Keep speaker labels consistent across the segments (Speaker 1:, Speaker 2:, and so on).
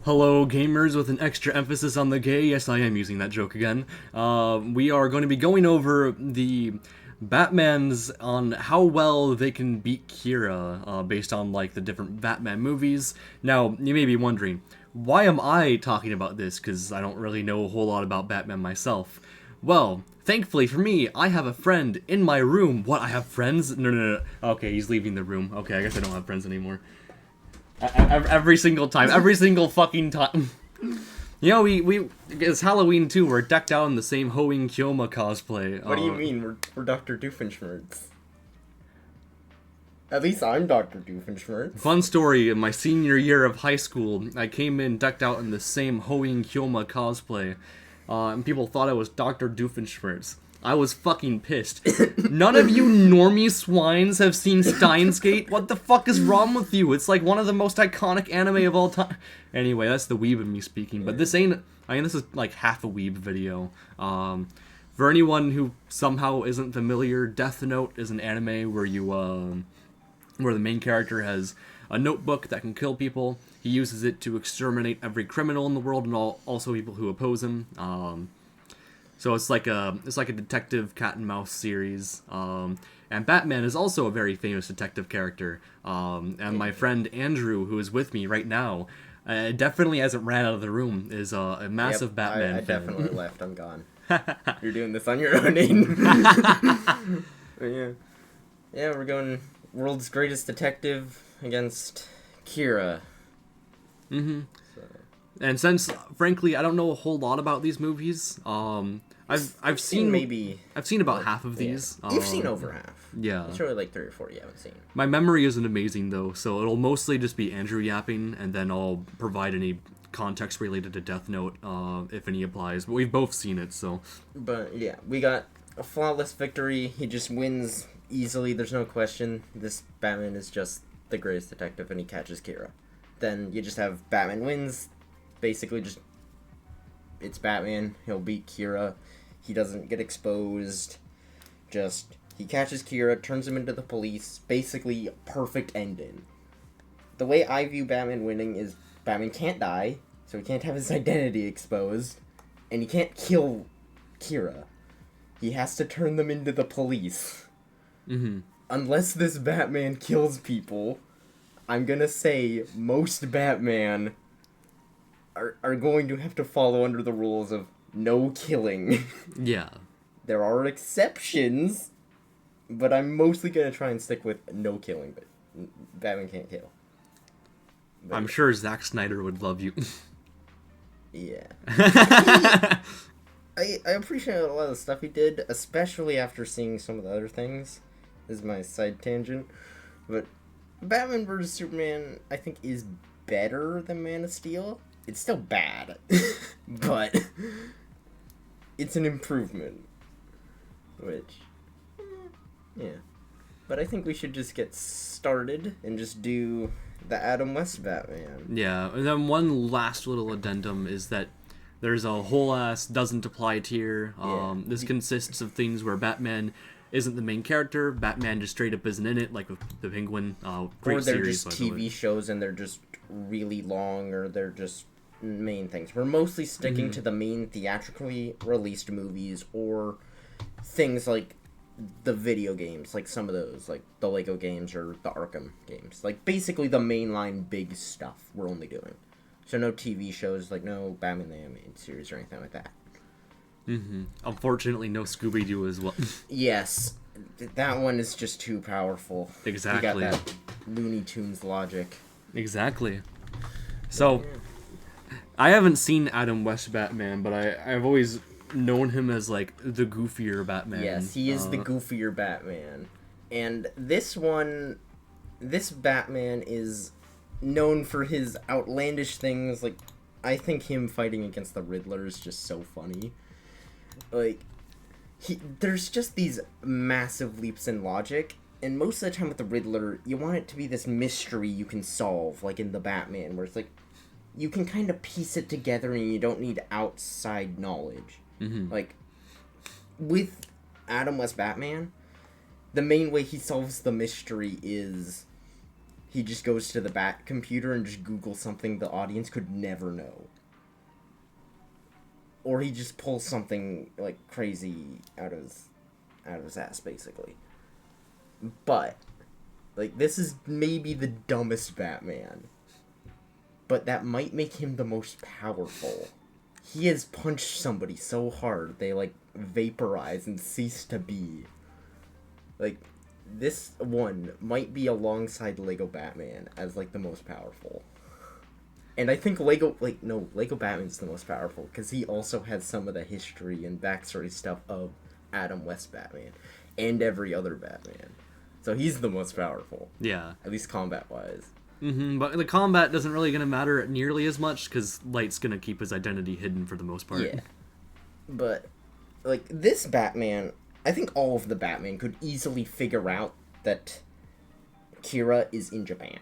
Speaker 1: Hello, gamers, with an extra emphasis on the gay. Yes, I am using that joke again. We are going to be going over the Batmans on how well they can beat Kira, based on, like, the different Batman movies. Now, you may be wondering, why am I talking about this? Because I don't really know a whole lot about Batman myself. Well, thankfully for me, I have a friend in my room. What, I have friends? No. Okay, he's leaving the room. Okay, I guess I don't have friends anymore. Every single time. Every single fucking time. You know, it's Halloween too. We're decked out in the same Hoing Kyoma cosplay.
Speaker 2: What do you mean? We're Dr. Doofenshmirtz. At least I'm Dr. Doofenshmirtz.
Speaker 1: Fun story, in my senior year of high school, I came in decked out in the same Hoing Kyoma cosplay. And people thought I was Dr. Doofenshmirtz. I was fucking pissed. None of you normie swines have seen Steins Gate? What the fuck is wrong with you? It's like one of the most iconic anime of all time. Anyway, that's the weeb of me speaking, but this ain't... I mean, this is like half a weeb video. For anyone who somehow isn't familiar, Death Note is an anime where you, where the main character has a notebook that can kill people. He uses it to exterminate every criminal in the world and also people who oppose him. So it's like a detective cat and mouse series, and Batman is also a very famous detective character. And my friend Andrew, who is with me right now, definitely hasn't ran out of the room. Is a massive Batman
Speaker 2: I
Speaker 1: fan.
Speaker 2: definitely left. I'm gone. You're doing this on your own, Aiden. Yeah, we're going world's greatest detective against Kira.
Speaker 1: Mm-hmm. And since, frankly, I don't know a whole lot about these movies, I've seen about half of these.
Speaker 2: You've seen over half.
Speaker 1: Yeah.
Speaker 2: It's really like 3 or 4 you haven't seen.
Speaker 1: My memory isn't amazing though, so it'll mostly just be Andrew yapping, and then I'll provide any context related to Death Note, if any applies. But we've both seen it, so.
Speaker 2: But yeah, we got a flawless victory. He just wins easily. There's no question. This Batman is just the greatest detective, and he catches Kira. Then you just have Batman wins. Basically, just it's Batman. He'll beat Kira. He doesn't get exposed. Just he catches Kira, turns him into the police. Basically, perfect ending. The way I view Batman winning is Batman can't die, so he can't have his identity exposed, and he can't kill Kira. He has to turn them into the police.
Speaker 1: Mm-hmm.
Speaker 2: Unless this Batman kills people, I'm gonna say most Batman are going to have to follow under the rules of no killing.
Speaker 1: Yeah.
Speaker 2: There are exceptions, but I'm mostly gonna try and stick with no killing, but Batman can't kill. But
Speaker 1: I'm sure Zack Snyder would love you.
Speaker 2: yeah. I appreciate a lot of the stuff he did, especially after seeing some of the other things. This is my side tangent. But Batman vs. Superman, I think, is better than Man of Steel. It's still bad, but it's an improvement. Which, yeah. But I think we should just get started and just do the Adam West Batman.
Speaker 1: Yeah, and then one last little addendum is that there's a whole ass doesn't apply tier. This consists of things where Batman isn't the main character. Batman just straight up isn't in it, like with the Penguin. Great
Speaker 2: Or they're
Speaker 1: series,
Speaker 2: just
Speaker 1: by the way.
Speaker 2: TV shows and they're just really long, or they're just main things. We're mostly sticking to the main theatrically released movies, or things like the video games, like some of those, like the Lego games or the Arkham games. Like, basically the mainline big stuff we're only doing. So no TV shows, like no Batman the Animated Series or anything like that.
Speaker 1: Mm-hmm. Unfortunately, no Scooby-Doo as well.
Speaker 2: Yes, that one is just too powerful.
Speaker 1: Exactly.
Speaker 2: You got that Looney Tunes logic.
Speaker 1: Exactly. So, I haven't seen Adam West Batman, but I've always known him as, like, the goofier Batman.
Speaker 2: Yes, he is the goofier Batman. And this Batman is known for his outlandish things. Like, I think him fighting against the Riddler is just so funny. Like, there's just these massive leaps in logic, and most of the time with the Riddler, you want it to be this mystery you can solve, like in the Batman, where it's like, you can kind of piece it together and you don't need outside knowledge.
Speaker 1: Mm-hmm.
Speaker 2: Like, with Adam West Batman, the main way he solves the mystery is he just goes to the Bat computer and just Googles something the audience could never know. Or he just pulls something, like, crazy out of his ass, basically. But, like, this is maybe the dumbest Batman. But that might make him the most powerful. He has punched somebody so hard, they, like, vaporize and cease to be. Like, this one might be alongside Lego Batman as, like, the most powerful. And I think Lego Batman's the most powerful, because he also has some of the history and backstory stuff of Adam West Batman, and every other Batman. So he's the most powerful.
Speaker 1: Yeah.
Speaker 2: At least combat-wise.
Speaker 1: But the combat doesn't really gonna matter nearly as much, because Light's gonna keep his identity hidden for the most part.
Speaker 2: Yeah. But, like, this Batman, I think all of the Batman could easily figure out that Kira is in Japan.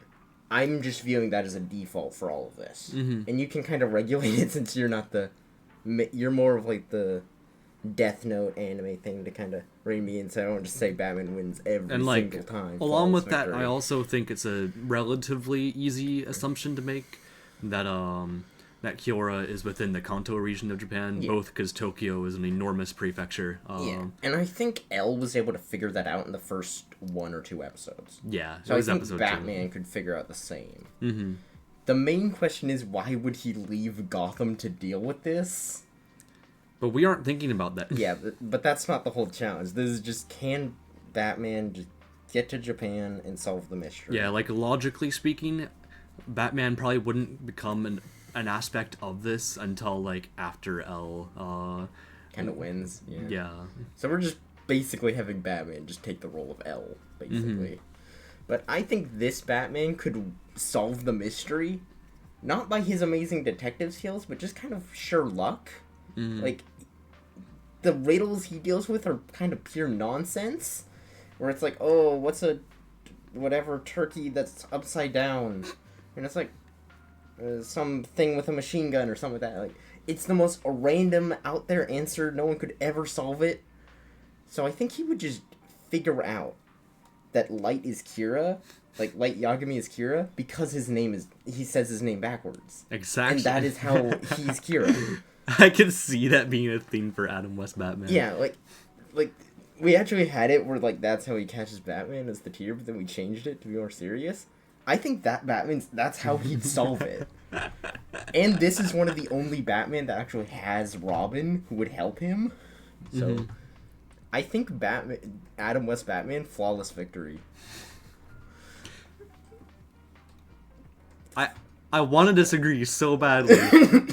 Speaker 2: I'm just viewing that as a default for all of this.
Speaker 1: Mm-hmm.
Speaker 2: And you can kind of regulate it since you're not you're more of like the Death Note anime thing to kind of rein me in, so I don't just say Batman wins every single time.
Speaker 1: Along with that, I also think it's a relatively easy assumption to make that that Kyoto is within the Kanto region of Japan, both because Tokyo is an enormous prefecture.
Speaker 2: And I think L was able to figure that out in the first 1 or 2 episodes.
Speaker 1: Yeah,
Speaker 2: so I think Batman could figure out the same.
Speaker 1: Mm-hmm.
Speaker 2: The main question is, why would he leave Gotham to deal with this?
Speaker 1: But we aren't thinking about that.
Speaker 2: Yeah, but that's not the whole challenge. This is just, can Batman just get to Japan and solve the mystery?
Speaker 1: Yeah, like, logically speaking, Batman probably wouldn't become an aspect of this until, like, after L
Speaker 2: kind of wins.
Speaker 1: Yeah.
Speaker 2: So we're just basically having Batman just take the role of L, basically. Mm-hmm. But I think this Batman could solve the mystery, not by his amazing detective skills, but just kind of sheer luck. Mm-hmm. Like, the riddles he deals with are kind of pure nonsense, where it's like, oh, what's a whatever turkey that's upside down? And it's like, something with a machine gun or something like that. Like, it's the most random, out there answer. No one could ever solve it. So I think he would just figure out that Light is Kira, like Light Yagami is Kira, because he says his name backwards.
Speaker 1: Exactly.
Speaker 2: And that is how he's Kira.
Speaker 1: I can see that being a theme for Adam West Batman.
Speaker 2: Yeah, like we actually had it where, like, that's how he catches Batman as the tear, but then we changed it to be more serious. I think that's how he'd solve it. And this is one of the only Batman that actually has Robin who would help him. So, I think Adam West Batman, flawless victory.
Speaker 1: I want to disagree so badly,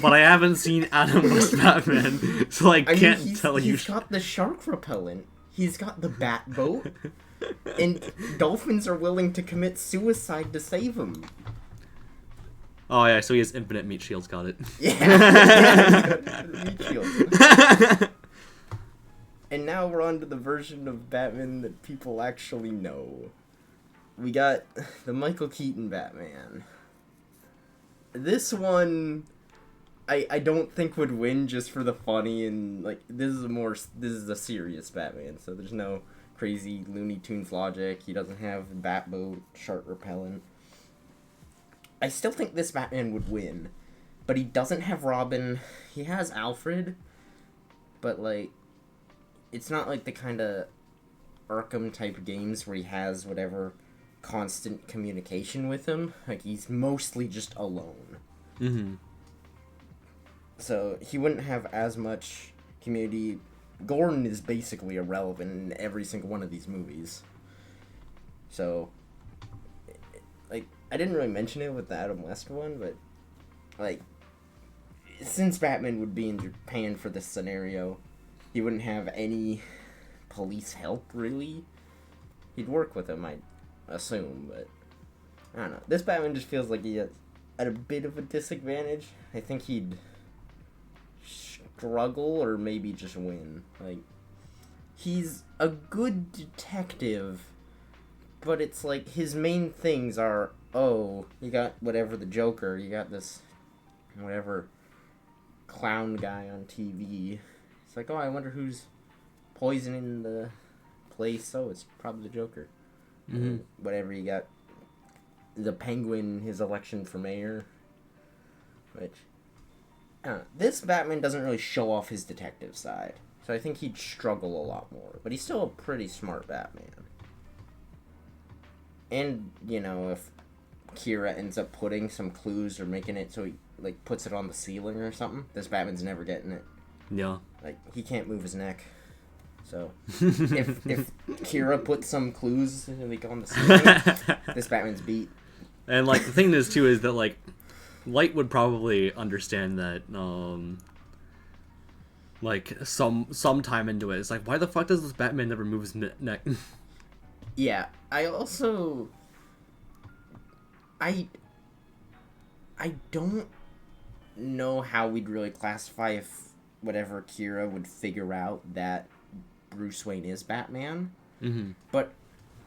Speaker 1: but I haven't seen Adam West Batman, so I can't tell you.
Speaker 2: He's got the shark repellent. He's got the bat boat. And dolphins are willing to commit suicide to save him.
Speaker 1: Oh yeah, so he has infinite meat shields, got it.
Speaker 2: Yeah, meat shields. And now we're on to the version of Batman that people actually know. We got the Michael Keaton Batman. This one, I don't think would win just for the funny, and, like, this is a serious Batman, so there's no crazy Looney Tunes logic. He doesn't have Batboat, shark repellent. I still think this Batman would win, but he doesn't have Robin. He has Alfred, but, like, it's not like the kind of Arkham type games where he has whatever constant communication with him. Like, he's mostly just alone.
Speaker 1: Mm-hmm.
Speaker 2: So he wouldn't have as much community. Gordon is basically irrelevant in every single one of these movies. So, like, I didn't really mention it with the Adam West one, but, like, since Batman would be in Japan for this scenario, he wouldn't have any police help, really. He'd work with him, I'd assume, but I don't know. This Batman just feels like he is at a bit of a disadvantage. I think he'd struggle or maybe just win. Like, he's a good detective, but it's like his main things are, oh, you got whatever the Joker, you got this whatever clown guy on TV. It's like, oh, I wonder who's poisoning the place. Oh, it's probably the Joker.
Speaker 1: Mm-hmm.
Speaker 2: Whatever you got. the Penguin, his election for mayor. Which, I don't know. This Batman doesn't really show off his detective side. So I think he'd struggle a lot more. But he's still a pretty smart Batman. And, you know, if Kira ends up putting some clues or making it so he, like, puts it on the ceiling or something, this Batman's never getting it.
Speaker 1: Yeah.
Speaker 2: Like, he can't move his neck. So, if Kira puts some clues, like, on the ceiling, this Batman's beat.
Speaker 1: And, like, the thing is, too, is that, like, Light would probably understand that, like, some time into it. It's like, why the fuck does this Batman never move his neck?
Speaker 2: Yeah, I also... I don't know how we'd really classify if whatever Kira would figure out that Bruce Wayne is Batman.
Speaker 1: Mm-hmm.
Speaker 2: But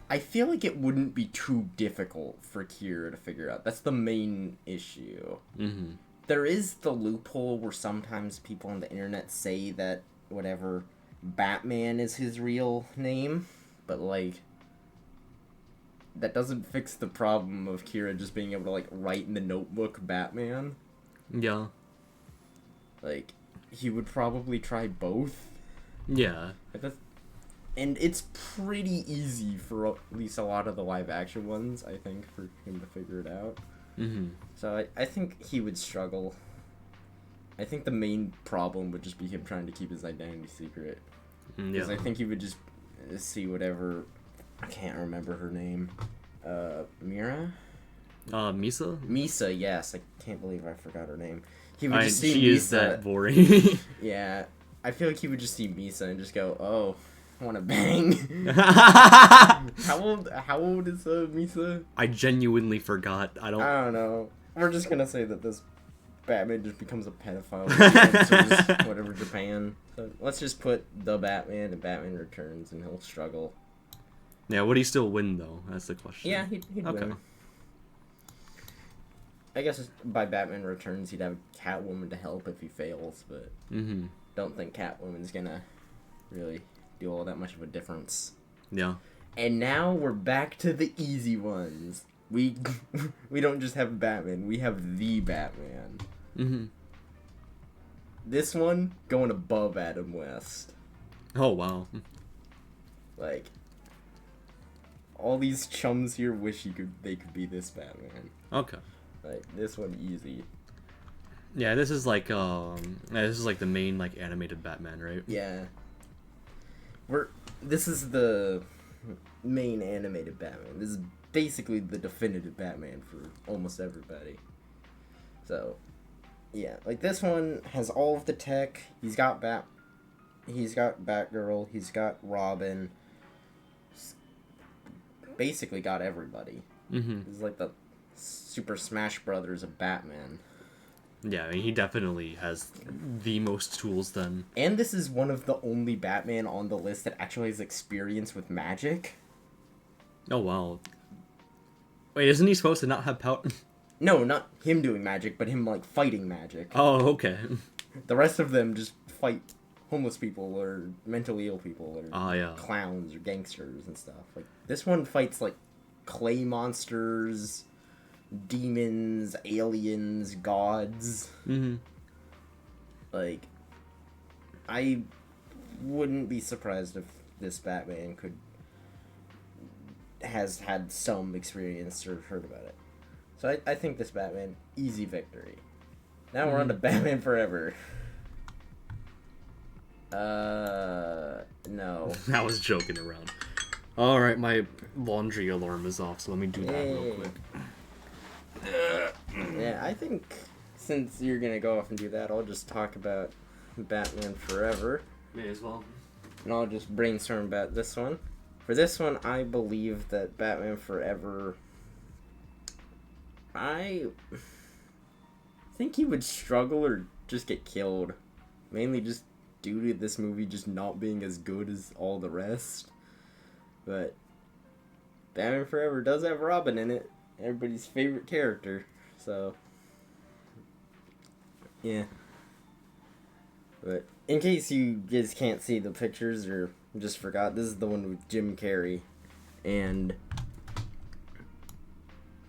Speaker 2: I feel like it wouldn't be too difficult for Kira to figure out. That's the main issue.
Speaker 1: Mm-hmm.
Speaker 2: There is the loophole where sometimes people on the internet say that whatever Batman is his real name, but like that doesn't fix the problem of Kira just being able to like write in the notebook Batman.
Speaker 1: Yeah.
Speaker 2: Like he would probably try both.
Speaker 1: Yeah.
Speaker 2: Like, that's, and it's pretty easy for at least a lot of the live action ones, I think, for him to figure it out.
Speaker 1: Mm-hmm.
Speaker 2: So I think he would struggle. I think the main problem would just be him trying to keep his identity secret. Because
Speaker 1: Yeah.
Speaker 2: I think he would just see whatever... I can't remember her name. Mira?
Speaker 1: Misa?
Speaker 2: Misa, yes. I can't believe I forgot her name. He would just see
Speaker 1: she
Speaker 2: Misa.
Speaker 1: is that boring.
Speaker 2: Yeah. I feel like he would just see Misa and just go, oh, I want to bang. How old is Misa?
Speaker 1: I genuinely forgot. I don't
Speaker 2: know. We're just gonna say that this Batman just becomes a pedophile and enters whatever Japan. So let's just put the Batman and Batman Returns and he'll struggle.
Speaker 1: Yeah, would he still win though? That's the question.
Speaker 2: Yeah, he'd
Speaker 1: Okay.
Speaker 2: win. I guess by Batman Returns he'd have Catwoman to help if he fails, but
Speaker 1: Mm-hmm.
Speaker 2: don't think Catwoman's gonna really do all that much of a difference.
Speaker 1: Yeah.
Speaker 2: And now we're back to the easy ones. We don't just have Batman, we have the Batman.
Speaker 1: Mm-hmm.
Speaker 2: This one going above Adam West.
Speaker 1: Oh wow.
Speaker 2: Like all these chums here wish they could be this Batman.
Speaker 1: Okay.
Speaker 2: Like this one easy.
Speaker 1: Yeah, this is like the main like animated Batman, right?
Speaker 2: Yeah. This is the main animated Batman. This is basically the definitive Batman for almost everybody. So, yeah, like this one has all of the tech. He's got Batgirl, he's got Robin. He's basically got everybody.
Speaker 1: Mm-hmm.
Speaker 2: He's like the Super Smash Brothers of Batman.
Speaker 1: Yeah, I mean, he definitely has the most tools then.
Speaker 2: And this is one of the only Batman on the list that actually has experience with magic.
Speaker 1: Oh wow. Wait, isn't he supposed to not have power?
Speaker 2: No, not him doing magic, but him, like, fighting magic.
Speaker 1: Oh, okay.
Speaker 2: The rest of them just fight homeless people or mentally ill people or
Speaker 1: Yeah.
Speaker 2: clowns or gangsters and stuff. Like, this one fights, like, clay monsters, demons, aliens, gods.
Speaker 1: Mm-hmm.
Speaker 2: Like, I wouldn't be surprised if this Batman has had some experience or heard about it. So I think this Batman, easy victory. Now we're on to Batman Forever. No.
Speaker 1: I was joking around. Alright, my laundry alarm is off, so let me do that real quick.
Speaker 2: Yeah, I think since you're gonna go off and do that, I'll just talk about Batman Forever.
Speaker 1: May as well.
Speaker 2: And I'll just brainstorm about this one. For this one, I believe that Batman Forever... I think he would struggle or just get killed. Mainly just due to this movie just not being as good as all the rest. But Batman Forever does have Robin in it. Everybody's favorite character. So, yeah. But in case you guys can't see the pictures or just forgot, this is the one with Jim Carrey. And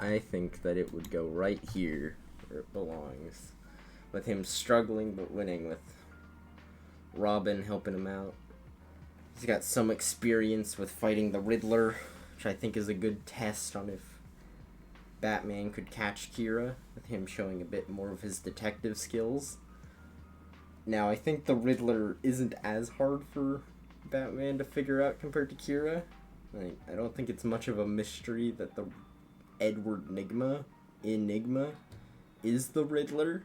Speaker 2: I think that it would go right here where it belongs. With him struggling but winning, with Robin helping him out. He's got some experience with fighting the Riddler, which I think is a good test on if Batman could catch Kira, with him showing a bit more of his detective skills. Now, I think the Riddler isn't as hard for Batman to figure out compared to Kira. Like, I don't think it's much of a mystery that the Edward Enigma is the Riddler,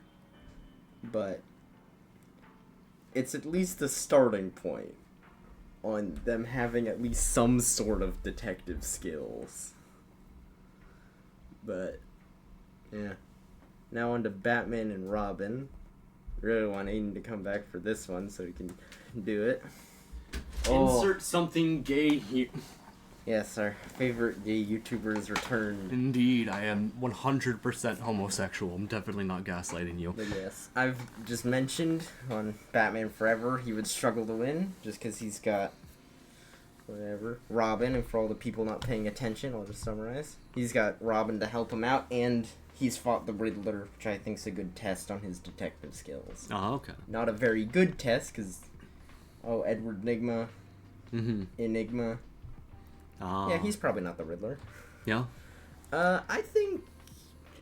Speaker 2: but it's at least a starting point on them having at least some sort of detective skills. But, yeah. Now on to Batman and Robin. Really want Aiden to come back for this one so he can do it.
Speaker 1: Insert something gay here.
Speaker 2: Yes, our favorite gay YouTuber has returned.
Speaker 1: Indeed, I am 100% homosexual. I'm definitely not gaslighting you.
Speaker 2: But yes, I've just mentioned on Batman Forever he would struggle to win just because he's got Robin, and for all the people not paying attention, I'll just summarize. He's got Robin to help him out, and he's fought the Riddler, which I think is a good test on his detective skills.
Speaker 1: Oh, okay.
Speaker 2: Not a very good test because, Edward Enigma. Enigma. Yeah, he's probably not the Riddler.
Speaker 1: Yeah.
Speaker 2: I think.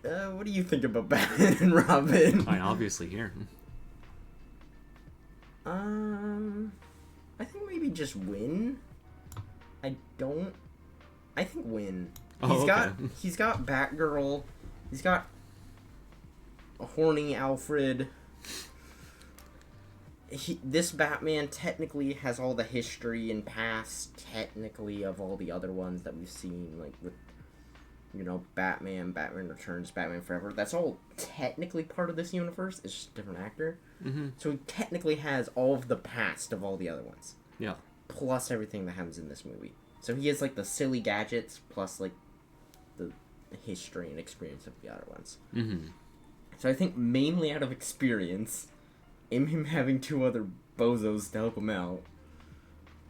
Speaker 2: What do you think about Batman and Robin?
Speaker 1: I obviously here.
Speaker 2: I think maybe just win. I think win. He's got Batgirl. He's got a horny Alfred. This Batman technically has all the history and past, technically, of all the other ones that we've seen, like with, Batman, Batman Returns, Batman Forever. That's all technically part of this universe. It's just a different actor.
Speaker 1: Mm-hmm.
Speaker 2: So he technically has all of the past of all the other ones.
Speaker 1: Yeah.
Speaker 2: Plus everything that happens in this movie. So he has, like, the silly gadgets, plus, like, the history and experience of the other ones.
Speaker 1: Mm-hmm.
Speaker 2: So I think mainly out of experience, and him having two other bozos to help him out,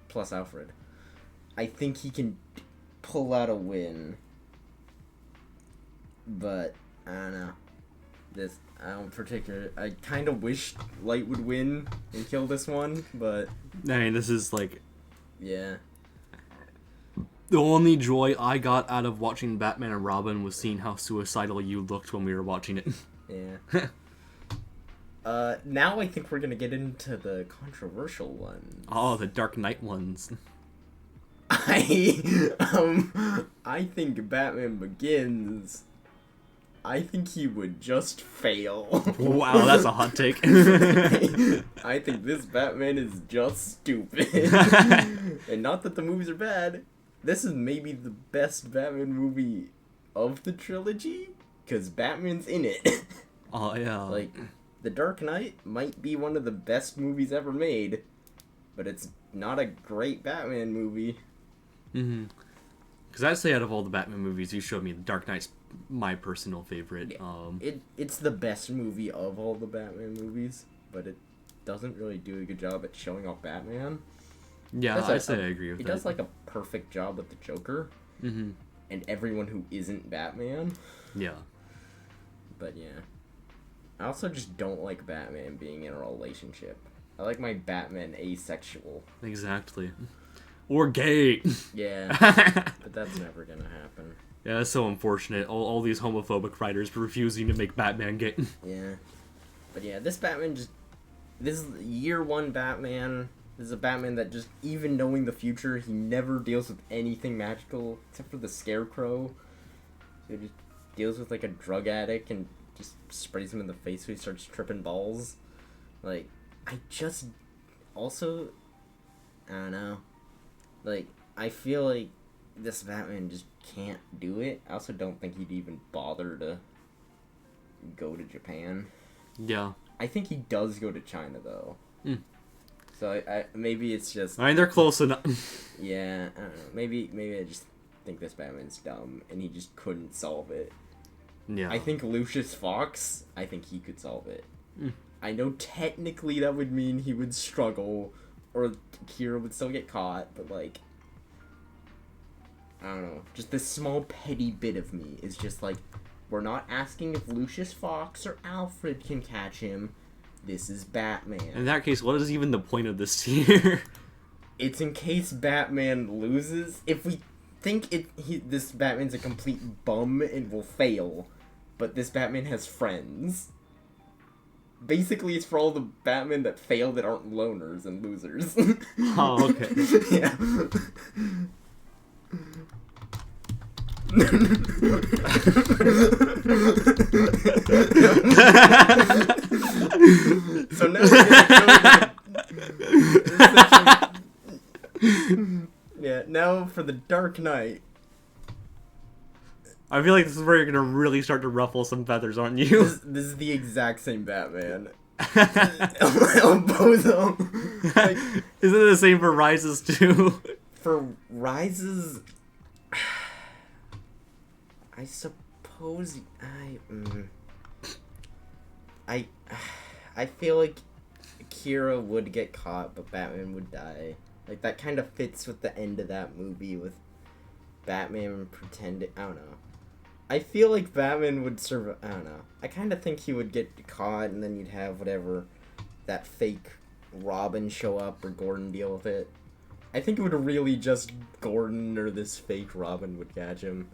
Speaker 2: plus Alfred, I think he can pull out a win. But, I don't know. I kind of wish Light would win and kill this one, but...
Speaker 1: I mean, this is, like...
Speaker 2: Yeah.
Speaker 1: The only joy I got out of watching Batman and Robin was seeing how suicidal you looked when we were watching it.
Speaker 2: Yeah. Now I think we're gonna get into the controversial ones.
Speaker 1: Oh, the Dark Knight ones.
Speaker 2: I think Batman Begins, I think he would just fail.
Speaker 1: Wow, that's a hot take.
Speaker 2: I think this Batman is just stupid. And not that the movies are bad. This is maybe the best Batman movie of the trilogy, because Batman's in it.
Speaker 1: Oh, yeah.
Speaker 2: Like, The Dark Knight might be one of the best movies ever made, but it's not a great Batman movie.
Speaker 1: Mm-hmm. Because I'd say out of all the Batman movies you showed me, The Dark Knight's my personal favorite.
Speaker 2: It's the best movie of all the Batman movies, but it doesn't really do a good job at showing off Batman.
Speaker 1: Yeah, I'd say I agree with that.
Speaker 2: It does, like, a perfect job with the Joker.
Speaker 1: Mm-hmm.
Speaker 2: And everyone who isn't Batman.
Speaker 1: Yeah.
Speaker 2: But, yeah. I also just don't like Batman being in a relationship. I like my Batman asexual.
Speaker 1: Exactly. Or gay.
Speaker 2: Yeah. But that's never gonna happen.
Speaker 1: Yeah, that's so unfortunate. All these homophobic writers refusing to make Batman gay.
Speaker 2: Yeah. But yeah, this Batman just... This is year one Batman. This is a Batman that just, even knowing the future, he never deals with anything magical, except for the Scarecrow. So he just deals with, like, a drug addict and just sprays him in the face so he starts tripping balls. Like, I just... Also... I don't know. Like, I feel like this Batman just can't do it. I also don't think he'd even bother to go to Japan.
Speaker 1: Yeah.
Speaker 2: I think he does go to China, though.
Speaker 1: Mm.
Speaker 2: So I maybe it's just...
Speaker 1: I mean, they're close enough.
Speaker 2: Yeah, I don't know. Maybe I just think this Batman's dumb, and he just couldn't solve it.
Speaker 1: Yeah.
Speaker 2: I think Lucius Fox, I think he could solve it.
Speaker 1: Mm.
Speaker 2: I know technically that would mean he would struggle, or Kira would still get caught, but, like... I don't know, just this small petty bit of me is just like, we're not asking if Lucius Fox or Alfred can catch him. This is Batman.
Speaker 1: In that case, what is even the point of this tier?
Speaker 2: It's in case Batman loses. If we think this Batman's a complete bum and will fail, but this Batman has friends. Basically, it's for all the Batmen that failed that aren't loners and losers.
Speaker 1: Oh, okay.
Speaker 2: Yeah. So now we're gonna go yeah, now for the Dark Knight.
Speaker 1: I feel like this is where you're gonna really start to ruffle some feathers, aren't you?
Speaker 2: This is the exact same Batman. On both of them. Like,
Speaker 1: isn't it the same for Rises too?
Speaker 2: For Rises, I suppose I feel like Kira would get caught, but Batman would die. Like, that kind of fits with the end of that movie with Batman pretending. I don't know. I feel like Batman would survive. I don't know. I kind of think he would get caught, and then you'd have whatever, that fake Robin show up, or Gordon deal with it. I think it would really just Gordon or this fake Robin would catch him,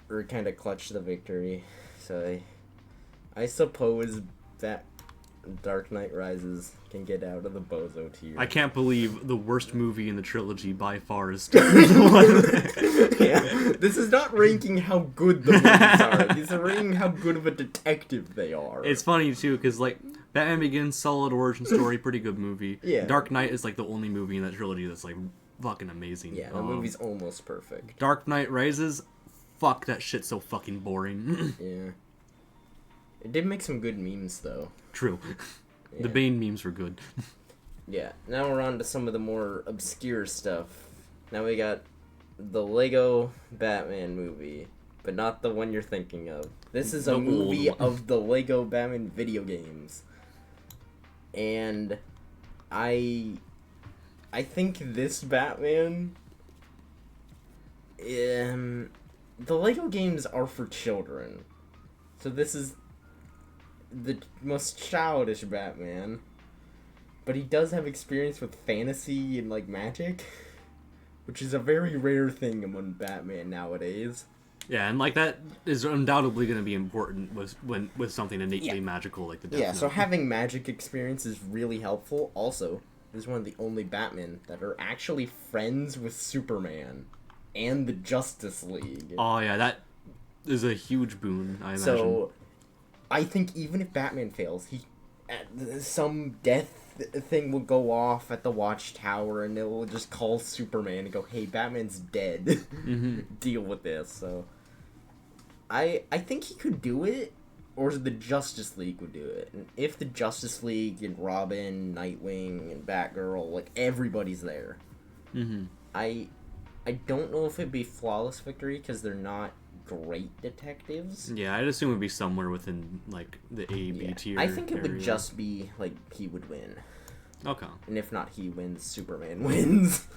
Speaker 2: or kind of clutch the victory. So I suppose that Dark Knight Rises can get out of the bozo tier.
Speaker 1: I can't believe the worst movie in the trilogy by far is still the one.
Speaker 2: Yeah, this is not ranking how good the movies are. These are ranking how good of a detective they are.
Speaker 1: It's funny too, because like Batman Begins, solid origin story, pretty good movie.
Speaker 2: Yeah.
Speaker 1: Dark Knight is like the only movie in that trilogy that's like fucking amazing.
Speaker 2: Yeah, the movie's almost perfect.
Speaker 1: Dark Knight Rises, fuck, that shit's so fucking boring.
Speaker 2: Yeah. It did make some good memes, though.
Speaker 1: True.
Speaker 2: Yeah.
Speaker 1: The Bane memes were good.
Speaker 2: Yeah, now we're on to some of the more obscure stuff. Now we got the Lego Batman movie, but not the one you're thinking of. This is a movie of the Lego Batman video games. And I think this Batman, the Lego games are for children. So this is the most childish Batman, but he does have experience with fantasy and like magic, which is a very rare thing among Batman nowadays.
Speaker 1: Yeah, and like that is undoubtedly going to be important with something innately magical like the Death Note.
Speaker 2: So having magic experience is really helpful. Also, this is one of the only Batman that are actually friends with Superman and the Justice League.
Speaker 1: Oh yeah, that is a huge boon, I imagine.
Speaker 2: So I think even if Batman fails, some death thing will go off at the Watchtower, and it will just call Superman and go, "Hey, Batman's dead.
Speaker 1: Mm-hmm.
Speaker 2: Deal with this." So I think he could do it, or the Justice League would do it. And if the Justice League and Robin, Nightwing, and Batgirl, like everybody's there,
Speaker 1: Mm-hmm.
Speaker 2: I don't know if it'd be flawless victory because they're not great detectives.
Speaker 1: Yeah, I'd assume it'd be somewhere within like the A, B tier.
Speaker 2: I think it would
Speaker 1: area.
Speaker 2: just be like he would win.
Speaker 1: Okay.
Speaker 2: And if not he wins, Superman wins.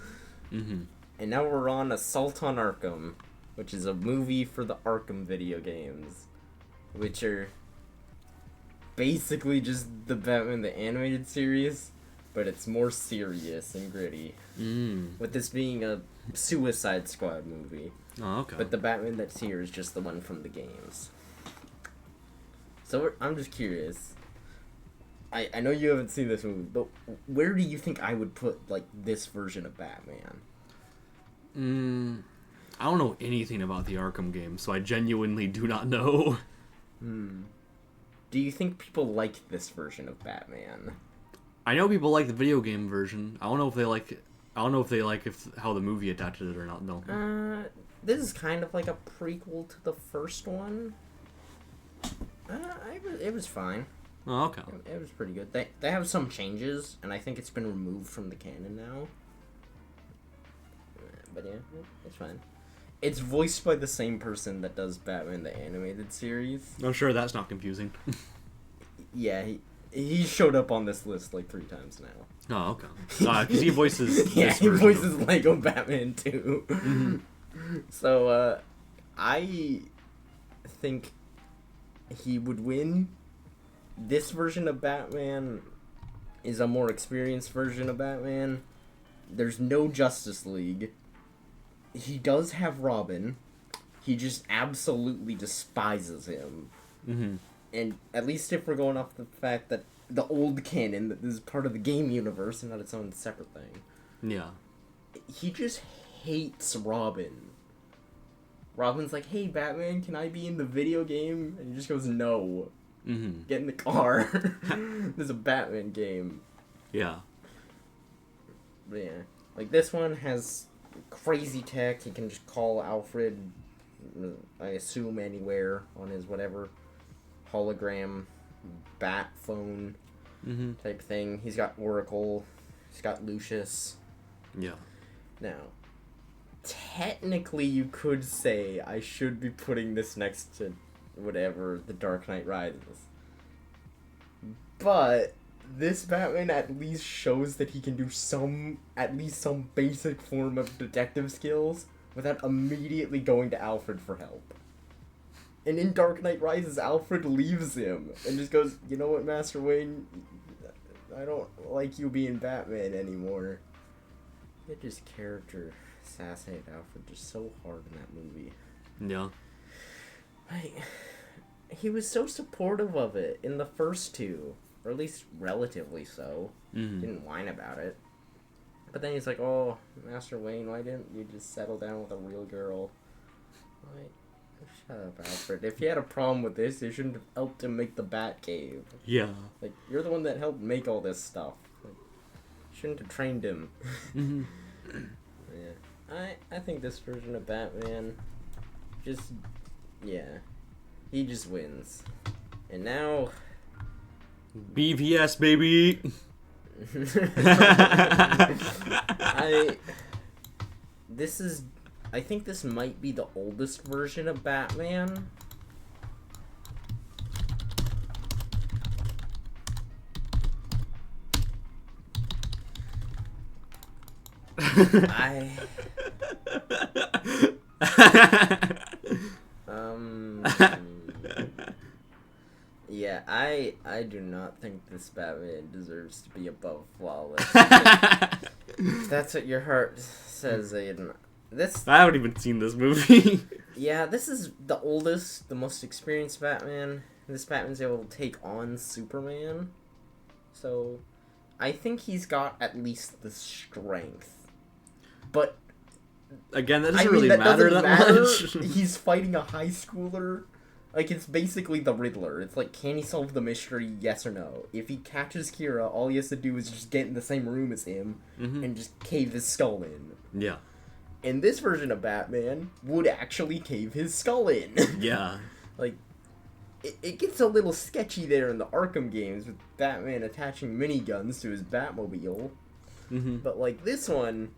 Speaker 1: Mm-hmm.
Speaker 2: And now we're on Assault on Arkham, which is a movie for the Arkham video games, which are basically just the Batman the animated series, but it's more serious and gritty. With this being a Suicide Squad movie.
Speaker 1: Oh, okay.
Speaker 2: But the Batman that's here is just the one from the games. So I'm just curious. I know you haven't seen this movie, but where do you think I would put like this version of Batman?
Speaker 1: I don't know anything about the Arkham games, so I genuinely do not know.
Speaker 2: Do you think people like this version of Batman?
Speaker 1: I know people like the video game version. I don't know if they like. I don't know if they like how the movie adapted it or not. No.
Speaker 2: This is kind of like a prequel to the first one. It was fine.
Speaker 1: Oh, okay.
Speaker 2: It was pretty good. They have some changes, and I think it's been removed from the canon now. But yeah, it's fine. It's voiced by the same person that does Batman the Animated Series.
Speaker 1: I'm sure that's not confusing.
Speaker 2: Yeah, he showed up on this list like 3 times now.
Speaker 1: Oh, okay. Because he voices.
Speaker 2: Yeah,
Speaker 1: this
Speaker 2: he
Speaker 1: version
Speaker 2: voices Lego Batman too.
Speaker 1: Mm-hmm.
Speaker 2: So, I think he would win. This version of Batman is a more experienced version of Batman. There's no Justice League. He does have Robin. He just absolutely despises him.
Speaker 1: Mm-hmm.
Speaker 2: And at least if we're going off the fact that the old canon, that this is part of the game universe and not its own separate thing.
Speaker 1: Yeah.
Speaker 2: He just hates Robin. Robin's like, hey, Batman, can I be in the video game? And he just goes, no.
Speaker 1: Mm-hmm.
Speaker 2: Get in the car. There's a Batman game.
Speaker 1: Yeah.
Speaker 2: But yeah. Like, this one has crazy tech. He can just call Alfred, I assume, anywhere on his whatever hologram bat phone type thing. He's got Oracle. He's got Lucius.
Speaker 1: Yeah.
Speaker 2: Now, technically you could say I should be putting this next to whatever, The Dark Knight Rises. But this Batman at least shows that he can do at least some basic form of detective skills without immediately going to Alfred for help. And in Dark Knight Rises, Alfred leaves him and just goes, you know what, Master Wayne, I don't like you being Batman anymore. It just character assassinated Alfred just so hard in that movie.
Speaker 1: Yeah.
Speaker 2: Like, he was so supportive of it in the first two, or at least relatively so.
Speaker 1: Mm-hmm.
Speaker 2: Didn't whine about it. But then he's like, oh, Master Wayne, why didn't you just settle down with a real girl? Like, shut up, Alfred. If you had a problem with this, you shouldn't have helped him make the Batcave.
Speaker 1: Yeah.
Speaker 2: Like, you're the one that helped make all this stuff. Like, shouldn't have trained him.
Speaker 1: Mm-hmm.
Speaker 2: Yeah. I think this version of Batman just, yeah, he just wins. And now...
Speaker 1: BVS, baby!
Speaker 2: I think this might be the oldest version of Batman. Yeah, I do not think this Batman deserves to be above Flawless. That's what your heart says, Aiden.
Speaker 1: I haven't even seen this movie.
Speaker 2: Yeah, this is the oldest, the most experienced Batman. This Batman's able to take on Superman. So, I think he's got at least the strength. But...
Speaker 1: Again, that doesn't really matter that much.
Speaker 2: He's fighting a high schooler. Like, it's basically the Riddler. It's like, can he solve the mystery, yes or no? If he catches Kira, all he has to do is just get in the same room as him and just cave his skull in.
Speaker 1: Yeah.
Speaker 2: And this version of Batman would actually cave his skull in.
Speaker 1: Yeah.
Speaker 2: Like, it gets a little sketchy there in the Arkham games with Batman attaching miniguns to his Batmobile. But, like, this one...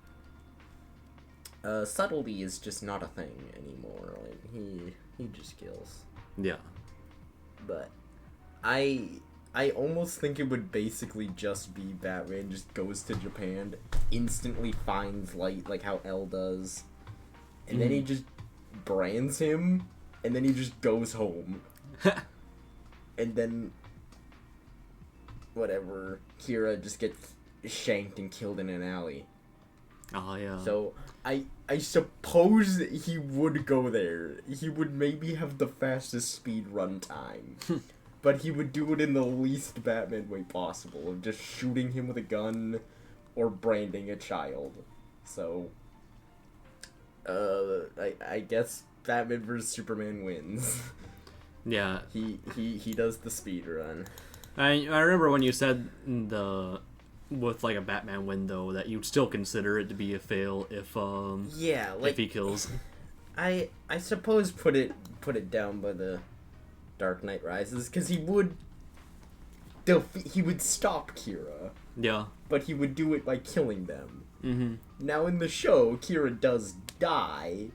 Speaker 2: subtlety is just not a thing anymore. Like, he just kills.
Speaker 1: Yeah.
Speaker 2: But I almost think it would basically just be Batman just goes to Japan, instantly finds light like how L does, and then he just brands him, and then he just goes home. And then whatever, Kira just gets shanked and killed in an alley.
Speaker 1: Oh, yeah.
Speaker 2: So, I suppose he would go there. He would maybe have the fastest speed run time. But he would do it in the least Batman way possible, of just shooting him with a gun or branding a child. So, I guess Batman vs. Superman wins.
Speaker 1: Yeah.
Speaker 2: He does the speed run.
Speaker 1: I remember when you said with like a Batman win though that you'd still consider it to be a fail if if he kills.
Speaker 2: I suppose put it down by the Dark Knight Rises, because he would stop Kira.
Speaker 1: Yeah.
Speaker 2: But he would do it by killing them. Now in the show, Kira does die,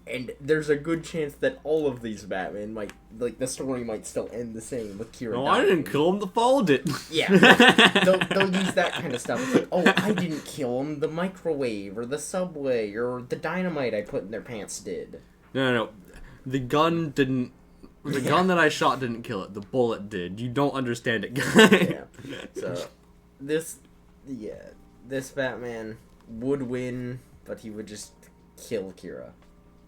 Speaker 2: And there's a good chance that all of these Batman might, like, the story might still end the same with Kira.
Speaker 1: No,
Speaker 2: dying.
Speaker 1: I didn't kill him. The fall did.
Speaker 2: Yeah, they'll use that kind of stuff. It's like, oh, I didn't kill him. The microwave or the subway or the dynamite I put in their pants did.
Speaker 1: No. The gun didn't. The gun that I shot didn't kill it. The bullet did. You don't understand it, guy.
Speaker 2: Yeah. So, this Batman would win, but he would just kill Kira.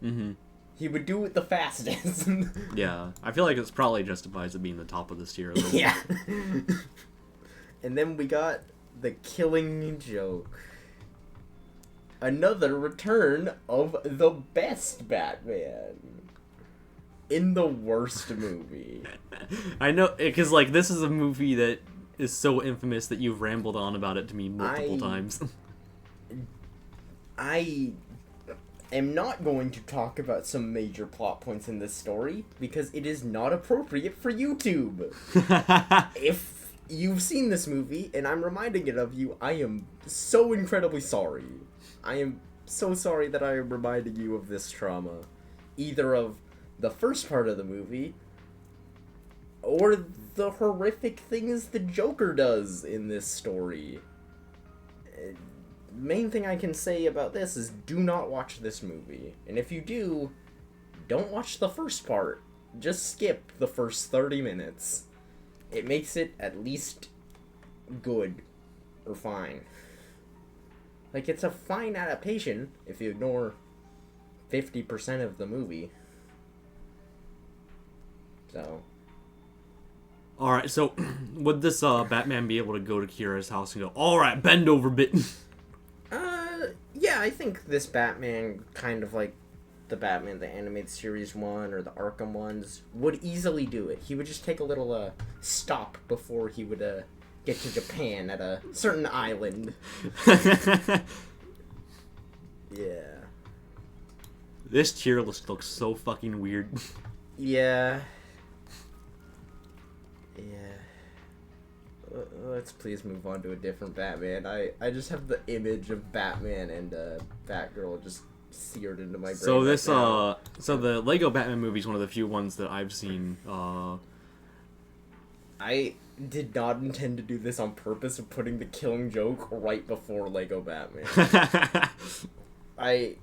Speaker 1: Mm-hmm.
Speaker 2: He would do it the fastest.
Speaker 1: Yeah. I feel like it's probably justifies it being the top of the tier.
Speaker 2: Yeah. And then we got the Killing Joke. Another return of the best Batman. In the worst movie.
Speaker 1: I know, because, like, this is a movie that is so infamous that you've rambled on about it to me multiple times. I
Speaker 2: am not going to talk about some major plot points in this story because it is not appropriate for YouTube. If you've seen this movie and I'm reminding it of you, I am so incredibly sorry. I am so sorry that I am reminding you of this trauma. Either of the first part of the movie or the horrific things the Joker does in this story. Main thing I can say about this is do not watch this movie. And if you do, don't watch the first part. Just skip the first 30 minutes. It makes it at least good or fine. Like, it's a fine adaptation if you ignore 50% of the movie. So.
Speaker 1: Alright, so would this Batman be able to go to Kira's house and go, alright, bend over, bit?
Speaker 2: Yeah, I think this Batman, kind of like the Batman, the animated series one, or the Arkham ones, would easily do it. He would just take a little, stop before he would, get to Japan at a certain island. Yeah.
Speaker 1: This tier list looks so fucking weird.
Speaker 2: Yeah. Yeah. Let's please move on to a different Batman. I just have the image of Batman and Batgirl just seared into my brain.
Speaker 1: So this
Speaker 2: so
Speaker 1: the Lego Batman movie is one of the few ones that I've seen.
Speaker 2: I did not intend to do this on purpose of putting the Killing Joke right before Lego Batman. I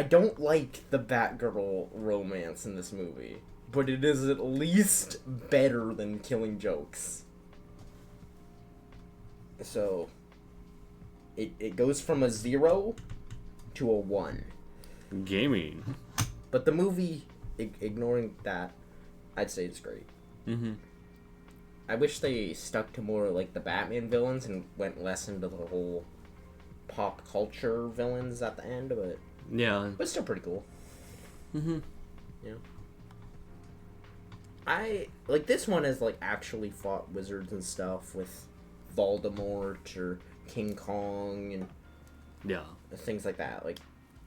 Speaker 2: don't like the Batgirl romance in this movie, but it is at least better than Killing Jokes. So, it goes from a 0 to a 1.
Speaker 1: Gaming.
Speaker 2: But the movie, ignoring that, I'd say it's great.
Speaker 1: Mm-hmm.
Speaker 2: I wish they stuck to more like the Batman villains and went less into the whole pop culture villains at the end, but
Speaker 1: yeah,
Speaker 2: but still pretty cool.
Speaker 1: Mm-hmm.
Speaker 2: Yeah. I like this one has like actually fought wizards and stuff with Voldemort or King Kong and
Speaker 1: yeah,
Speaker 2: things like that. Like,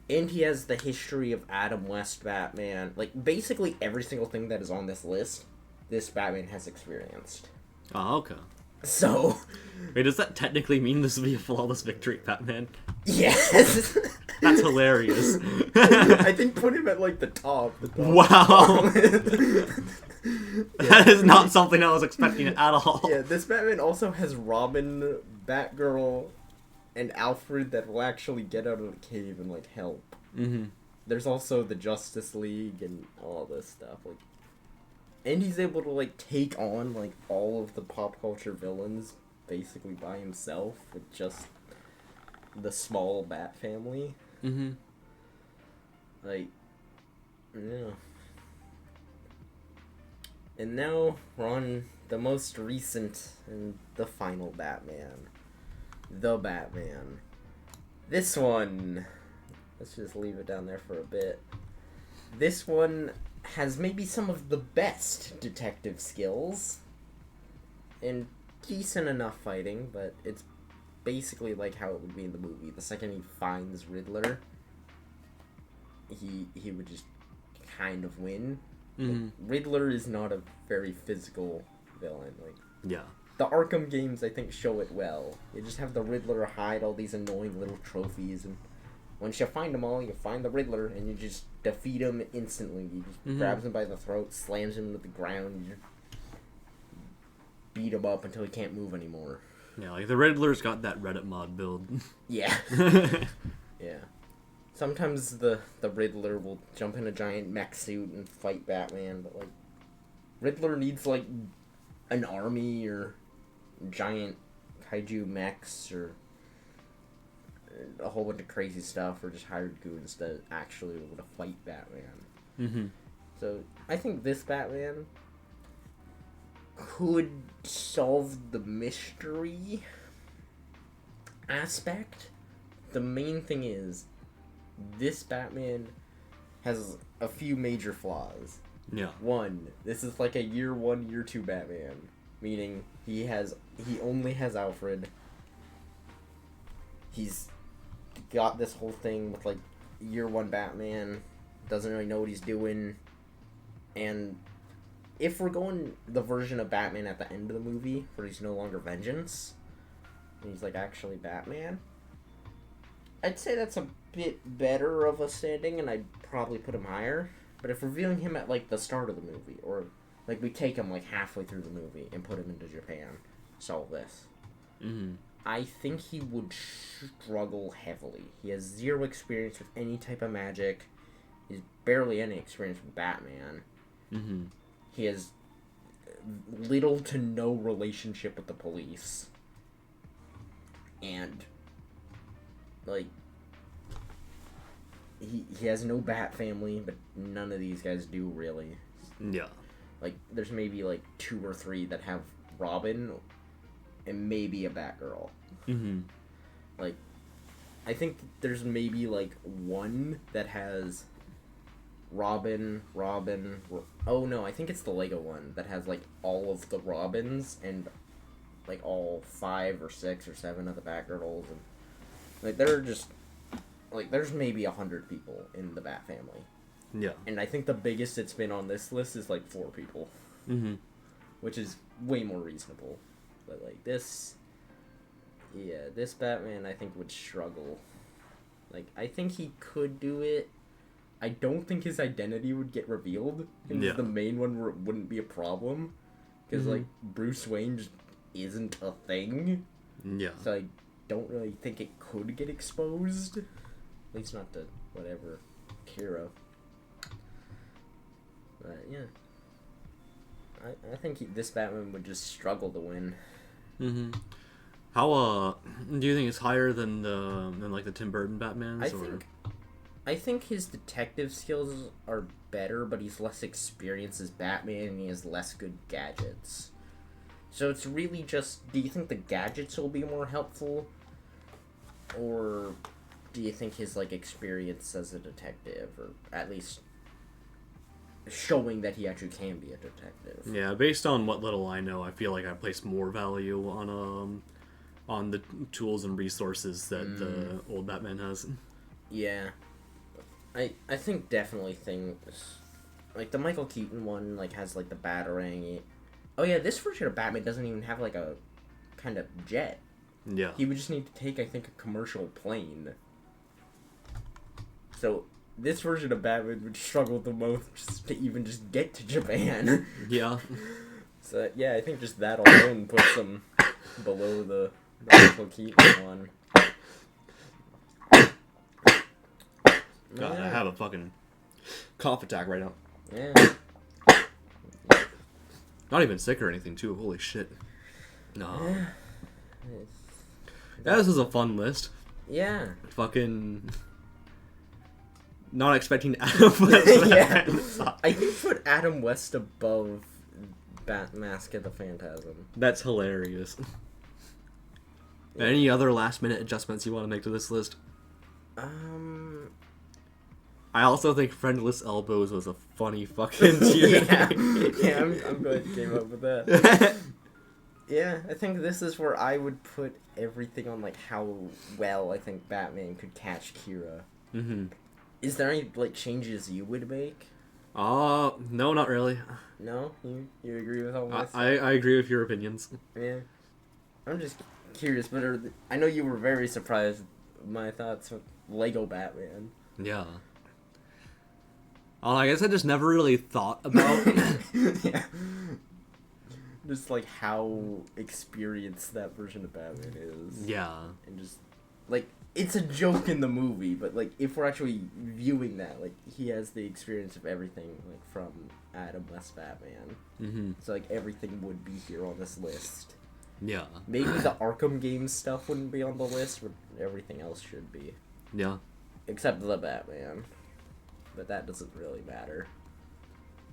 Speaker 2: and he has the history of Adam West Batman. Like, basically every single thing that is on this list, this Batman has experienced.
Speaker 1: Oh, okay.
Speaker 2: So,
Speaker 1: wait, does that technically mean this will be a flawless victory, Batman?
Speaker 2: Yes.
Speaker 1: That's hilarious.
Speaker 2: I think put him at like the top.
Speaker 1: Wow. That is not something I was expecting at all.
Speaker 2: Yeah, this Batman also has Robin, Batgirl, and Alfred that will actually get out of the cave and like help.
Speaker 1: Mm-hmm.
Speaker 2: There's also the Justice League and all this stuff. Like, and he's able to like take on like all of the pop culture villains basically by himself with just the small Bat family.
Speaker 1: Mm-hmm.
Speaker 2: Like, yeah. And now we're on the most recent and the final Batman. The Batman. This one, let's just leave it down there for a bit. This one has maybe some of the best detective skills. And decent enough fighting, but it's basically like how it would be in the movie. The second he finds Riddler, he would just kind of win.
Speaker 1: Mm-hmm.
Speaker 2: Like, Riddler is not a very physical villain. Like,
Speaker 1: yeah.
Speaker 2: The Arkham games, I think, show it well. You just have the Riddler hide all these annoying little trophies, and once you find them all, you find the Riddler, and you just defeat him instantly. You just grabs him by the throat, slams him to the ground, you beat him up until he can't move anymore.
Speaker 1: Yeah, like the Riddler's got that Reddit mod build.
Speaker 2: Yeah. Yeah. Sometimes the Riddler will jump in a giant mech suit and fight Batman, but, like, Riddler needs, like, an army or giant kaiju mechs or a whole bunch of crazy stuff, or just hired goons to actually be able to fight Batman. So I think this Batman could solve the mystery aspect. The main thing is, this Batman has a few major flaws.
Speaker 1: Yeah.
Speaker 2: One, this is like a year 1, year 2 Batman, meaning he only has Alfred. He's got this whole thing with, like, year 1 Batman, doesn't really know what he's doing, and if we're going the version of Batman at the end of the movie, where he's no longer Vengeance, and he's, like, actually Batman, I'd say that's a bit better of a standing, and I'd probably put him higher. But if we're viewing him at, like, the start of the movie, or, like, we take him, like, halfway through the movie and put him into Japan, solve this, I think he would struggle heavily. He has zero experience with any type of magic. He's barely any experience with Batman. He has little to no relationship with the police. And, like, he has no Bat family, but none of these guys do, really.
Speaker 1: Yeah.
Speaker 2: Like, there's maybe, like, 2 or 3 that have Robin, and maybe a Batgirl. Like, I think there's maybe, like, 1 that has Robin, oh no, I think it's the Lego one that has, like, all of the Robins, and, like, all 5 or 6 or 7 of the Batgirls, and, like, they're just, like, there's maybe 100 people in the Bat family.
Speaker 1: Yeah.
Speaker 2: And I think the biggest it's been on this list is, like, 4 people. Which is way more reasonable. But, like, this Batman, I think, would struggle. Like, I think he could do it. I don't think his identity would get revealed. And the main one where it wouldn't be a problem. Because, like, Bruce Wayne just isn't a thing.
Speaker 1: Yeah.
Speaker 2: So I don't really think it could get exposed. At least not to whatever Kira. But yeah, I think this Batman would just struggle to win.
Speaker 1: How do you think it's higher than like the Tim Burton Batman's?
Speaker 2: I think his detective skills are better, but he's less experienced as Batman, and he has less good gadgets. So it's really just, do you think the gadgets will be more helpful, or do you think his, like, experience as a detective, or at least showing that he actually can be a detective?
Speaker 1: Yeah, based on what little I know, I feel like I place more value on the tools and resources that the old Batman has.
Speaker 2: Yeah. I think definitely things, like, the Michael Keaton one, like, has, like, the Batarang. Oh yeah, this version of Batman doesn't even have, like, a kind of jet.
Speaker 1: Yeah.
Speaker 2: He would just need to take, I think, a commercial plane. So, this version of Batman would struggle the most just to even just get to Japan.
Speaker 1: Yeah.
Speaker 2: So, yeah, I think just that alone puts him below the Michael Keaton one.
Speaker 1: God, I have a fucking cough attack right now.
Speaker 2: Yeah.
Speaker 1: Not even sick or anything, too. Holy shit. No.
Speaker 2: Yeah.
Speaker 1: Yeah, this is a fun list.
Speaker 2: Yeah.
Speaker 1: Fucking... Not expecting Adam West.
Speaker 2: Yeah. I think put Adam West above Mask of the Phantasm.
Speaker 1: That's hilarious. Yeah. Any other last minute adjustments you want to make to this list? I also think Friendless Elbows was a funny fucking tune.
Speaker 2: Yeah, I'm glad you came up with that. Yeah, I think this is where I would put everything on, like, how well I think Batman could catch Kira. Is there any, like, changes you would make?
Speaker 1: No, not really.
Speaker 2: No? You agree with all this?
Speaker 1: I agree with your opinions.
Speaker 2: Yeah. I'm just curious, but I know you were very surprised my thoughts with Lego Batman.
Speaker 1: Yeah. I guess I just never really thought about.
Speaker 2: Yeah. Just like how experienced that version of Batman is.
Speaker 1: Yeah.
Speaker 2: And just like it's a joke in the movie, but like if we're actually viewing that, like he has the experience of everything, like from Adam West Batman.
Speaker 1: Mm-hmm.
Speaker 2: So like everything would be here on this list.
Speaker 1: Yeah.
Speaker 2: Maybe the Arkham games stuff wouldn't be on the list, but everything else should be.
Speaker 1: Yeah.
Speaker 2: Except the Batman. But that doesn't really matter.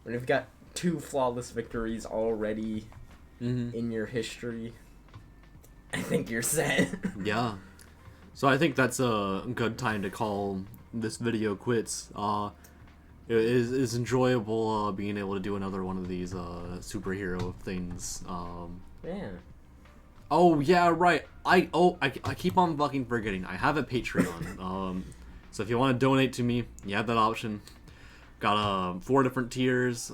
Speaker 2: When you've got 2 flawless victories already in your history, I think you're set.
Speaker 1: Yeah. So I think that's a good time to call this video quits. It is enjoyable being able to do another one of these superhero things.
Speaker 2: Yeah.
Speaker 1: Oh yeah, right. I keep on fucking forgetting. I have a Patreon. So if you want to donate to me, you have that option. Got 4 different tiers.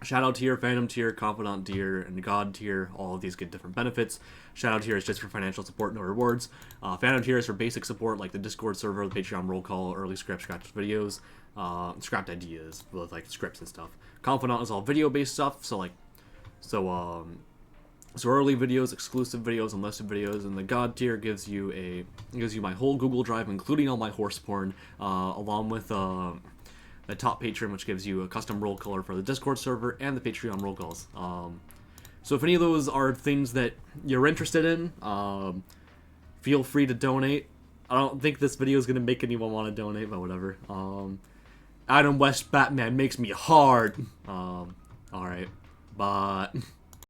Speaker 1: Shadow tier, Phantom tier, Confidant tier, and God tier. All of these get different benefits. Shadow tier is just for financial support, no rewards. Phantom tier is for basic support like the Discord server, the Patreon roll call, early scrapped videos, scrapped ideas with like scripts and stuff. Confidant is all video based stuff, so early videos, exclusive videos, and listed videos, and the God tier gives you my whole Google Drive, including all my horse porn, along with the top Patreon, which gives you a custom roll color for the Discord server and the Patreon roll calls. So if any of those are things that you're interested in, feel free to donate. I don't think this video is gonna make anyone want to donate, but whatever. Adam West Batman makes me hard. All right, bye.